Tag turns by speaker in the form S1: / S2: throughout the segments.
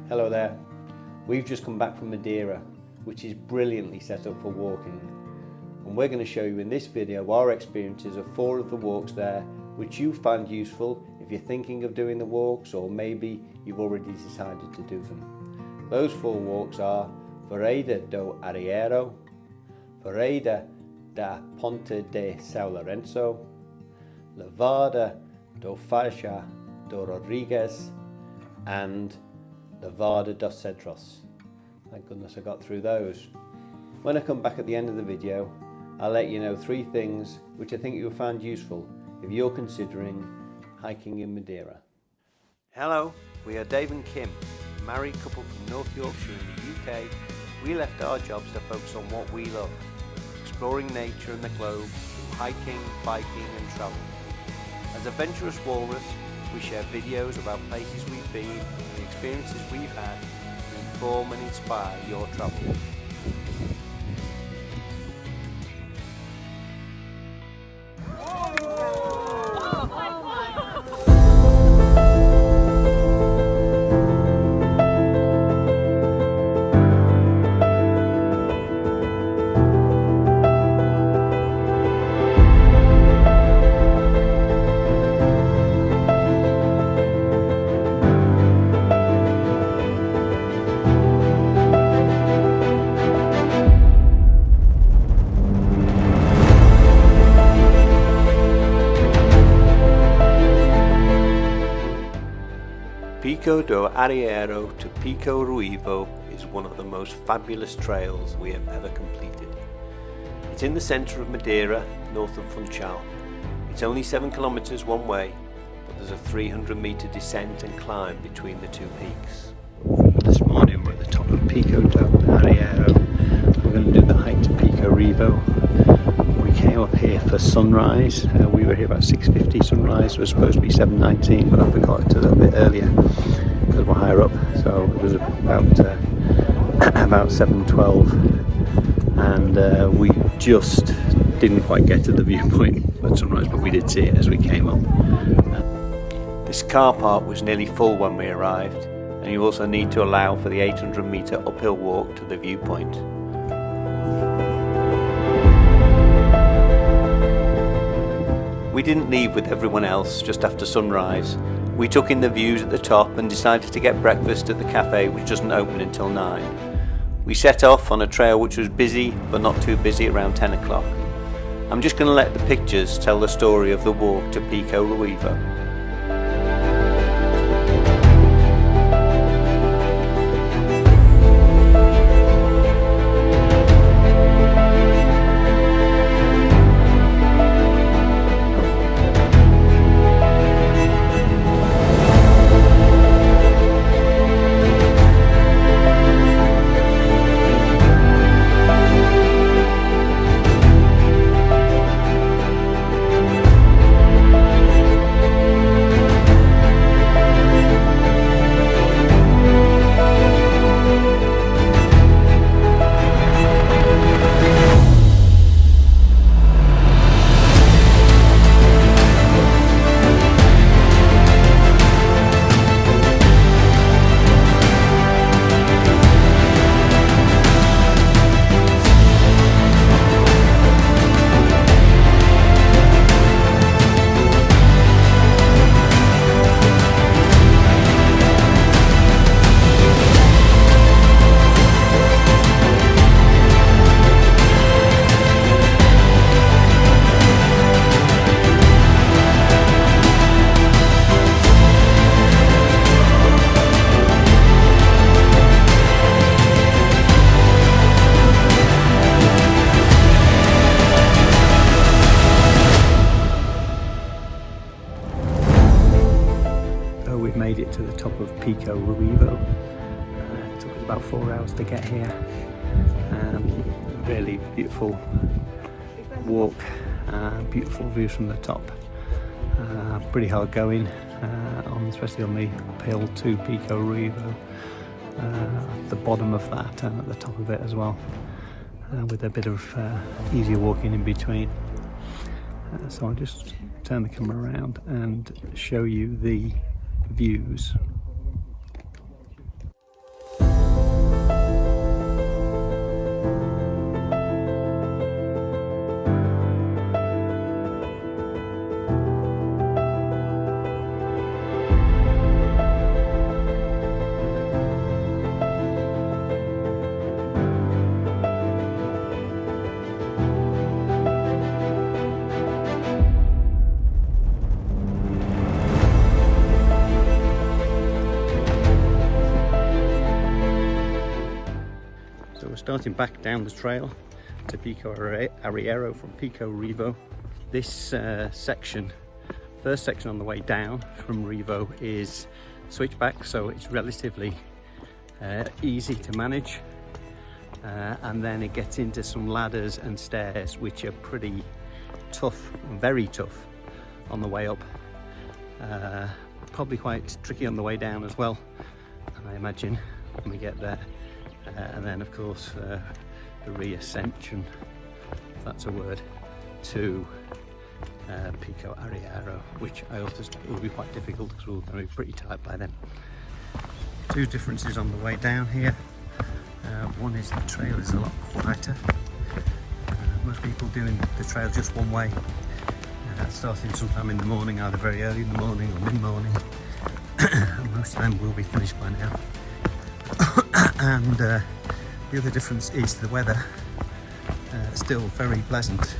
S1: Hello there. We've just come back from Madeira, which is brilliantly set up for walking. And we're going to show you in this video our experiences of 4 of the walks there, which you find useful if you're thinking of doing the walks, or maybe you've already decided to do them. Those 4 walks are Vereda do Areeiro, Vereda da Ponta de São Lourenco, Levada Faja do Rodrigues, and Levada dos Cedros. Thank goodness I got through those. When I come back at the end of the video, I'll let you know 3 things which I think you'll find useful if you're considering hiking in Madeira. Hello, we are Dave and Kim, a married couple from North Yorkshire in the UK. We left our jobs to focus on what we love, exploring nature and the globe through hiking, biking and travel. As Adventurous Wallrus, we share videos about places we've been and the experiences we've had to inform and inspire your travel. Pico do Areeiro to Pico Ruivo is one of the most fabulous trails we have ever completed. It's in the centre of Madeira, north of Funchal. It's only 7 kilometres one way, but there's a 300-metre descent and climb between the 2 peaks. This morning we're at the top of Pico do Areeiro. We're going to do the hike to Pico Ruivo. We came up here for sunrise. We were here about 6:50 sunrise. It was supposed to be 7:19, but I forgot it a little bit earlier because we're higher up. So it was about 7:12, and we just didn't quite get to the viewpoint at sunrise, but we did see it as we came up. This car park was nearly full when we arrived, and you also need to allow for the 800-metre uphill walk to the viewpoint. We didn't leave with everyone else just after sunrise. We took in the views at the top and decided to get breakfast at the cafe, which doesn't open until 9. We set off on a trail which was busy but not too busy around 10 o'clock. I'm just going to let the pictures tell the story of the walk to Pico Ruivo. Made it to the top of Pico Ruivo. It took us about 4 hours to get here. Really beautiful walk, beautiful views from the top. Pretty hard going, especially on the uphill to Pico Ruivo. At the bottom of that and at the top of it as well, with a bit of easier walking in between. So I'll just turn the camera around and show you the views. starting back down the trail to Pico Areeiro from Pico Revo. This section, first section on the way down from Revo, is switchback, so it's relatively easy to manage. And then it gets into some ladders and stairs which are pretty tough, very tough on the way up. Probably quite tricky on the way down as well, I imagine, when we get there. And then of course the reascension, if that's a word, to Pico Areeiro, which I also suspect will be quite difficult because we're going to be pretty tight by then. Two differences on the way down here. One is the trail is a lot quieter. Most people doing the trail just one way, starting sometime in the morning, either very early in the morning or mid-morning. Most of them will be finished by now. And the other difference is the weather. Still very pleasant,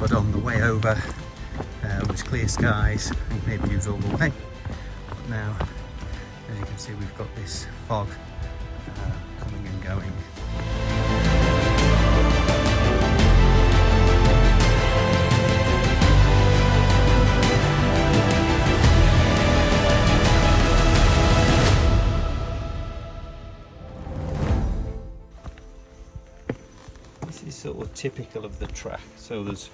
S1: but on the way over was clear skies and clear views all the way. But now, as you can see, we've got this fog coming and going. This is sort of typical of the track, so there's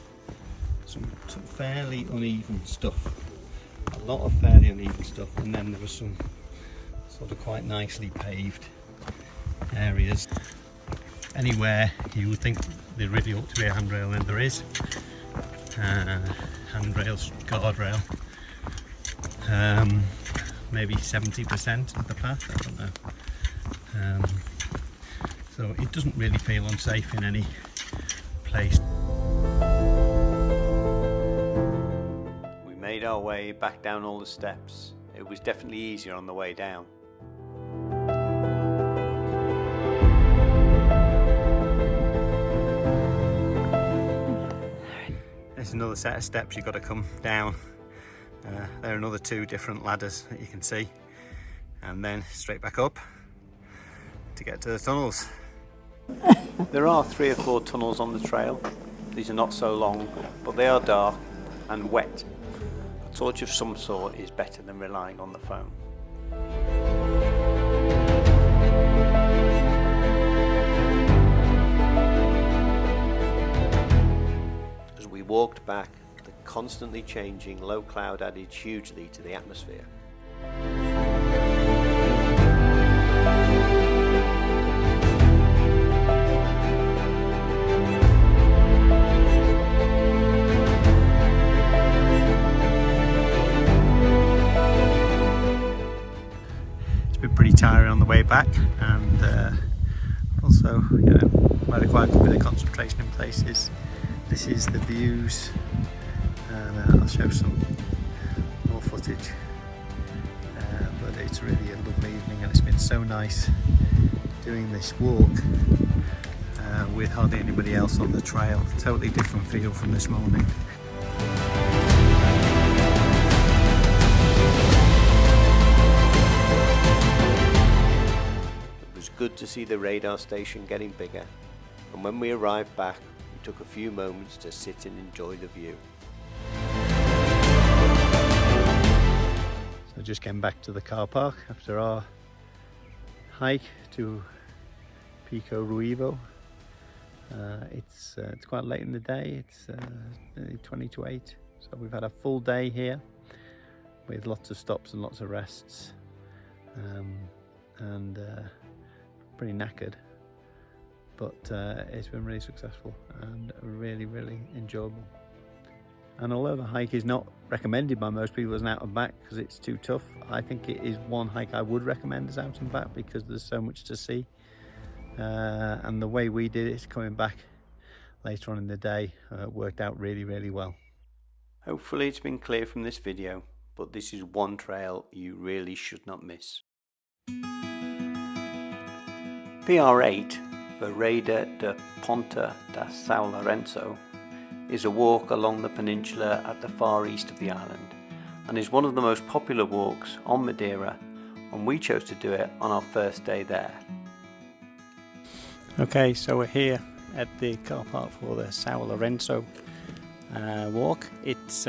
S1: some fairly uneven stuff, a lot of fairly uneven stuff, and then there was some sort of quite nicely paved areas. Anywhere you would think there really ought to be a handrail, and there is. Handrails, guardrail, maybe 70% of the path, I don't know. So it doesn't really feel unsafe in any place. We made our way back down all the steps. It was definitely easier on the way down. There's another set of steps you've got to come down. There are another two different ladders that you can see, and then straight back up to get to the tunnels. There are 3 or 4 tunnels on the trail. These are not so long, but they are dark and wet. A torch of some sort is better than relying on the phone. As we walked back, the constantly changing low cloud added hugely to the atmosphere. Pretty tiring on the way back, and also, you know, where required a bit of concentration in places. This is the views, and I'll show some more footage, but it's really a lovely evening, and it's been so nice doing this walk with hardly anybody else on the trail. Totally different feel from this morning. Good to see the radar station getting bigger, and when we arrived back, we took a few moments to sit and enjoy the view. So just came back to the car park after our hike to Pico Revo. It's quite late in the day, it's 20 to 8, so we've had a full day here with lots of stops and lots of rests, and pretty knackered, but it's been really successful and really enjoyable. And although the hike is not recommended by most people as an out and back because it's too tough, I think it is one hike I would recommend as out and back because there's so much to see, and the way we did it, coming back later on in the day, worked out really well. Hopefully it's been clear from this video, but this is one trail you really should not miss. PR8, Vereda de Ponta da São Lourenco, is a walk along the peninsula at the far east of the island, and is one of the most popular walks on Madeira, and we chose to do it on our first day there.
S2: Okay, so we're here at the car park for the São Lourenco walk. It's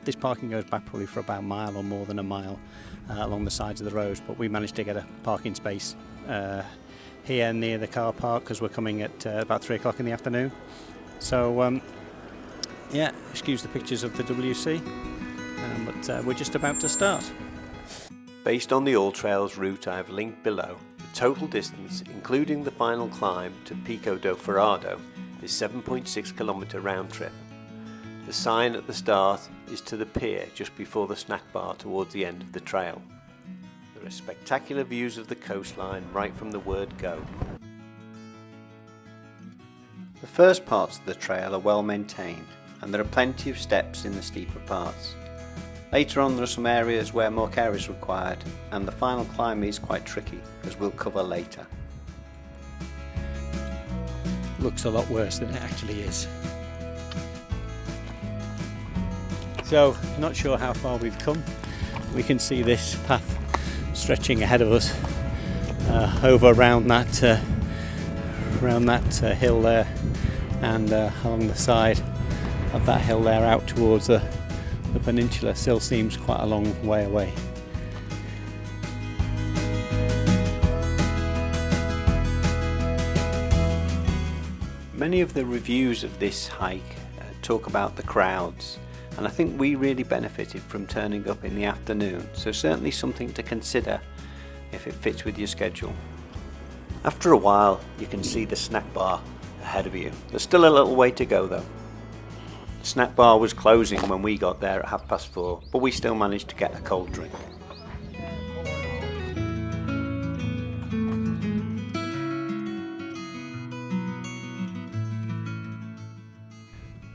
S2: this parking goes back probably for about a mile or more than a mile along the sides of the roads, but we managed to get a parking space here near the car park because we're coming at about 3 o'clock in the afternoon. So yeah, excuse the pictures of the WC, but we're just about to start.
S1: Based on the All Trails route I have linked below, the total distance, including the final climb to Pico do Vereda, is 7.6 km round trip. The sign at the start is to the pier just before the snack bar towards the end of the trail. There are spectacular views of the coastline right from the word go. The first parts of the trail are well maintained, and there are plenty of steps in the steeper parts. Later on there are some areas where more care is required, and the final climb is quite tricky, as we'll cover later.
S2: Looks a lot worse than it actually is. So, not sure how far we've come. We can see this path stretching ahead of us over around that hill there, and along the side of that hill there out towards the peninsula. Still seems quite a long way away.
S1: Many of the reviews of this hike talk about the crowds, and I think we really benefited from turning up in the afternoon, so certainly something to consider if it fits with your schedule. After a while you can see the snack bar ahead of you. There's still a little way to go though. The snack bar was closing when we got there at 4:30, but we still managed to get a cold drink.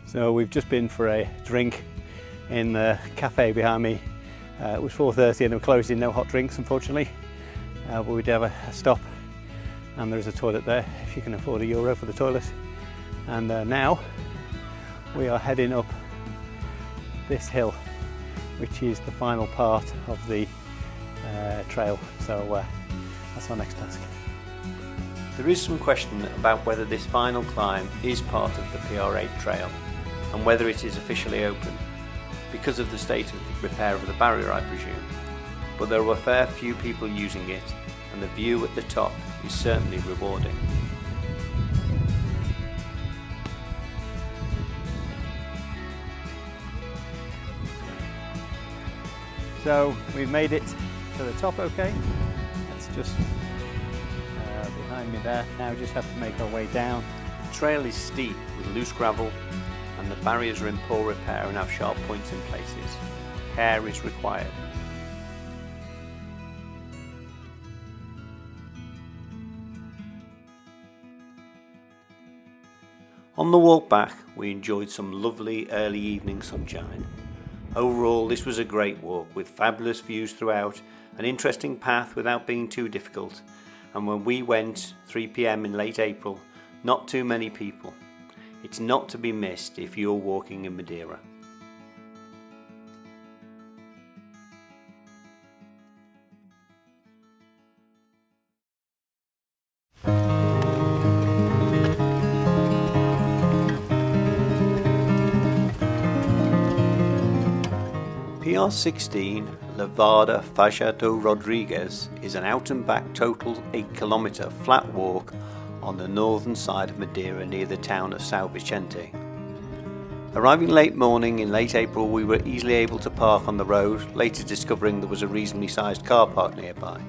S2: So we've just been for a drink in the cafe behind me. It was 4:30 and they were closing, no hot drinks unfortunately, but we did have a stop, and there's a toilet there if you can afford €1 for the toilet. And now we are heading up this hill, which is the final part of the trail, so that's our next task.
S1: There is some question about whether this final climb is part of the PR8 trail and whether it is officially open, because of the state of repair of the barrier I presume, but there are a fair few people using it, and the view at the top is certainly rewarding.
S2: So we've made it to the top okay. That's just behind me there. Now we just have to make our way down.
S1: The trail is steep with loose gravel, and the barriers are in poor repair and have sharp points in places. Care is required. On the walk back we enjoyed some lovely early evening sunshine. Overall this was a great walk with fabulous views throughout, an interesting path without being too difficult, and when we went 3 PM in late April, not too many people. It's not to be missed if you're walking in Madeira. PR16 Levada Faja do Rodrigues is an out and back total 8 km flat walk on the northern side of Madeira near the town of São Vicente. Arriving late morning in late April, we were easily able to park on the road, later discovering there was a reasonably sized car park nearby.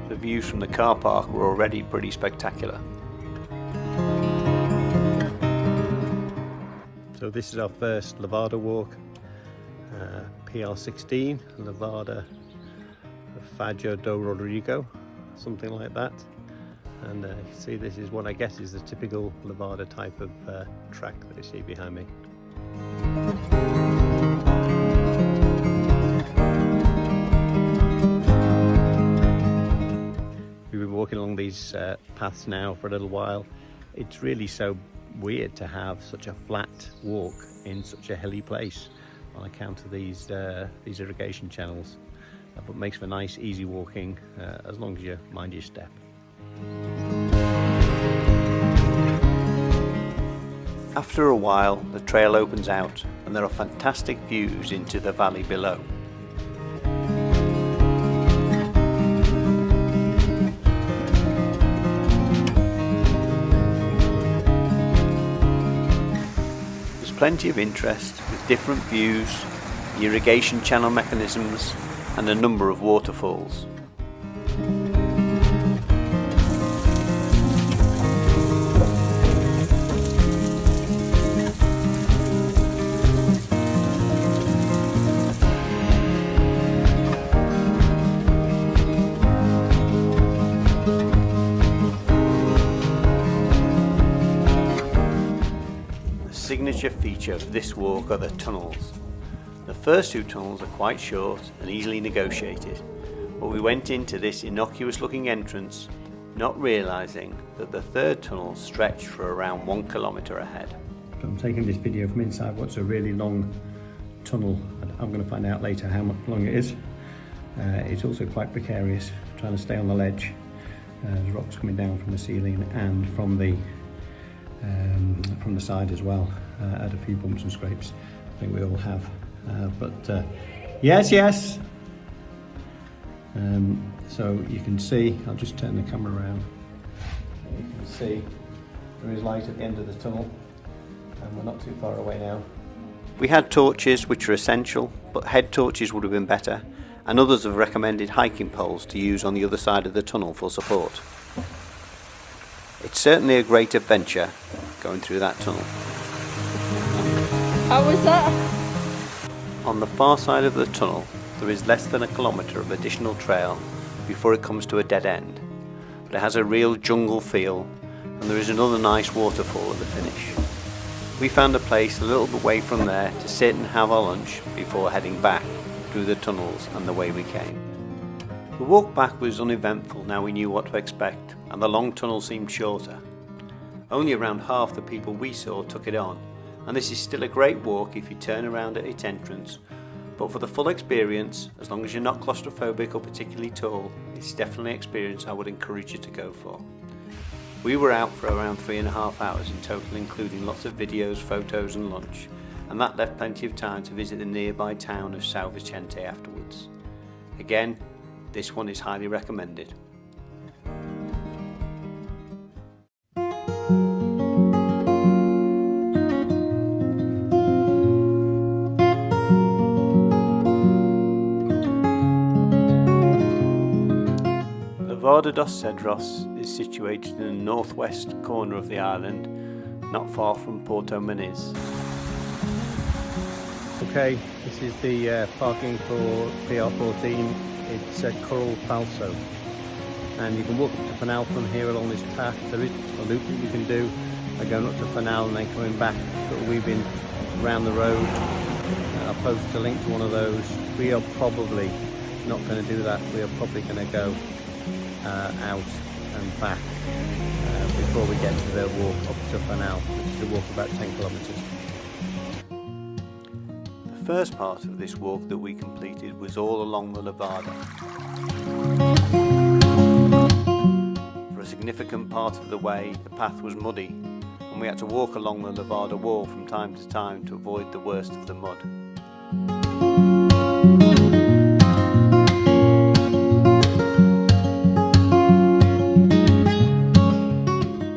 S1: The views from the car park were already pretty spectacular.
S2: So this is our first Levada walk, PR16, Levada Faja do Rodrigo, something like that. And you can see this is what I guess is the typical Levada type of track that you see behind me. We've been walking along these paths now for a little while. It's really so weird to have such a flat walk in such a hilly place on account of these irrigation channels, but makes for nice easy walking as long as you mind your step.
S1: After a while, the trail opens out and there are fantastic views into the valley below. There's plenty of interest with different views, irrigation channel mechanisms and a number of waterfalls. The signature feature of this walk are the tunnels. The first two tunnels are quite short and easily negotiated, but we went into this innocuous looking entrance not realising that the third tunnel stretched for around 1 kilometre ahead.
S2: So I'm taking this video from inside what's a really long tunnel, and I'm going to find out later how much long it is. It's also quite precarious, trying to stay on the ledge. There's rocks coming down from the ceiling and from the side as well. Had a few bumps and scrapes, I think we all have. Yes. So you can see, I'll just turn the camera around. You can see there is light at the end of the tunnel, and we're not too far away now.
S1: We had torches, which are essential, but head torches would have been better, and others have recommended hiking poles to use on the other side of the tunnel for support. It's certainly a great adventure going through that tunnel.
S3: How was that?
S1: On the far side of the tunnel, there is less than 1 kilometre of additional trail before it comes to a dead end, but it has a real jungle feel, and there is another nice waterfall at the finish. We found a place a little bit away from there to sit and have our lunch before heading back through the tunnels and the way we came. The walk back was uneventful now we knew what to expect, and the long tunnel seemed shorter. Only around half the people we saw took it on, and this is still a great walk if you turn around at its entrance, but for the full experience, as long as you're not claustrophobic or particularly tall, it's definitely an experience I would encourage you to go for. We were out for around 3.5 hours in total, including lots of videos, photos and lunch, and that left plenty of time to visit the nearby town of São Vicente afterwards. Again, this one is highly recommended. Levada dos Cedros is situated in the northwest corner of the island, not far from Porto Muniz.
S2: Okay, this is the parking for PR14. It's Coral Falso, and you can walk up to Fanal from here along this path. There is a loop that you can do by going up to Fanal and then coming back, sort of weaving around the road. I'll post a link to one of those. We are probably not going to do that. We are probably going to go out and back before we get to the walk up to Fanal, which is a walk about 10 kilometres.
S1: The first part of this walk that we completed was all along the Levada. For a significant part of the way, the path was muddy, and we had to walk along the Levada wall from time to time to avoid the worst of the mud.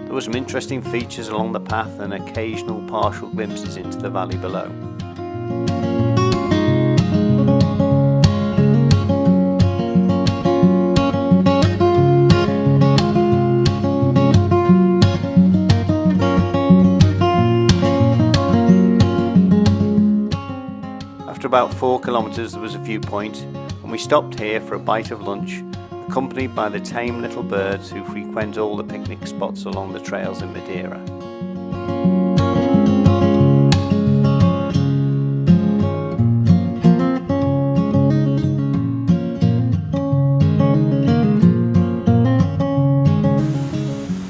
S1: There were some interesting features along the path and occasional partial glimpses into the valley below. After about 4 kilometres there was a viewpoint, and we stopped here for a bite of lunch, accompanied by the tame little birds who frequent all the picnic spots along the trails in Madeira.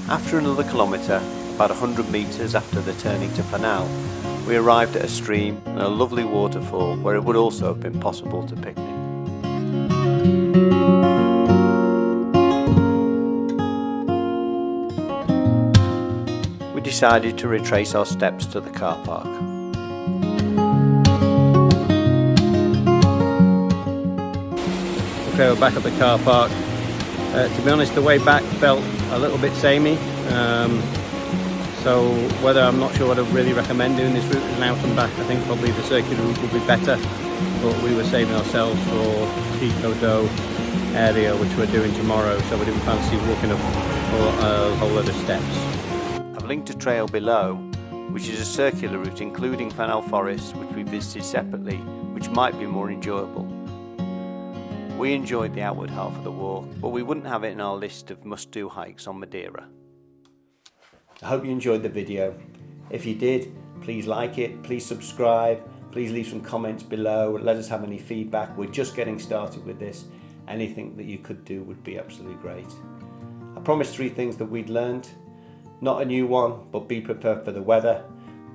S1: After another kilometre, about 100 metres after the turning to Fanal, we arrived at a stream and a lovely waterfall where it would also have been possible to picnic. decided to retrace our steps to the car park.
S2: Okay, we're back at the car park. To be honest, the way back felt a little bit samey. So whether I'm not sure what I'd really recommend doing this route is an out and back. I think probably the circular route would be better, but we were saving ourselves for Pico area, which we're doing tomorrow, so we didn't fancy walking up a whole lot of steps.
S1: I've linked a trail below, which is a circular route including Fanal Forest, which we visited separately, which might be more enjoyable. We enjoyed the outward half of the walk, but we wouldn't have it in our list of must-do hikes on Madeira. I hope you enjoyed the video. If you did, please like it, please subscribe, please leave some comments below, let us have any feedback. We're just getting started with this. Anything that you could do would be absolutely great. I promised 3 things that we'd learned. Not a new one, but be prepared for the weather.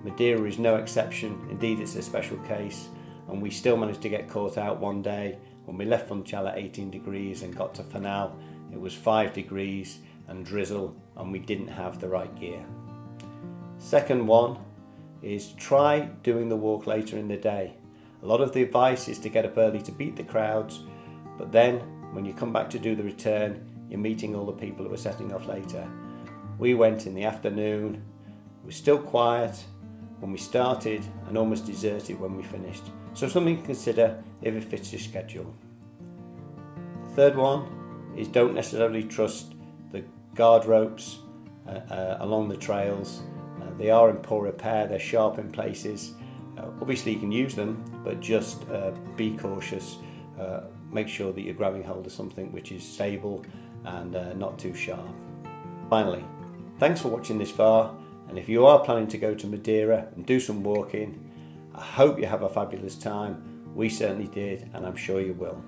S1: Madeira is no exception, indeed it's a special case, and we still managed to get caught out one day. When we left Funchal at 18 degrees and got to Fanal, it was 5 degrees and drizzle, and we didn't have the right gear. Second one is try doing the walk later in the day. A lot of the advice is to get up early to beat the crowds, but then when you come back to do the return, you're meeting all the people who are setting off later. We went in the afternoon, it was still quiet when we started and almost deserted when we finished. So something to consider if it fits your schedule. The third one is don't necessarily trust the guard ropes along the trails. They are in poor repair, they're sharp in places. Obviously you can use them, but just be cautious. Make sure that you're grabbing hold of something which is stable and not too sharp. Finally, thanks for watching this far, and if you are planning to go to Madeira and do some walking, I hope you have a fabulous time. We certainly did, and I'm sure you will.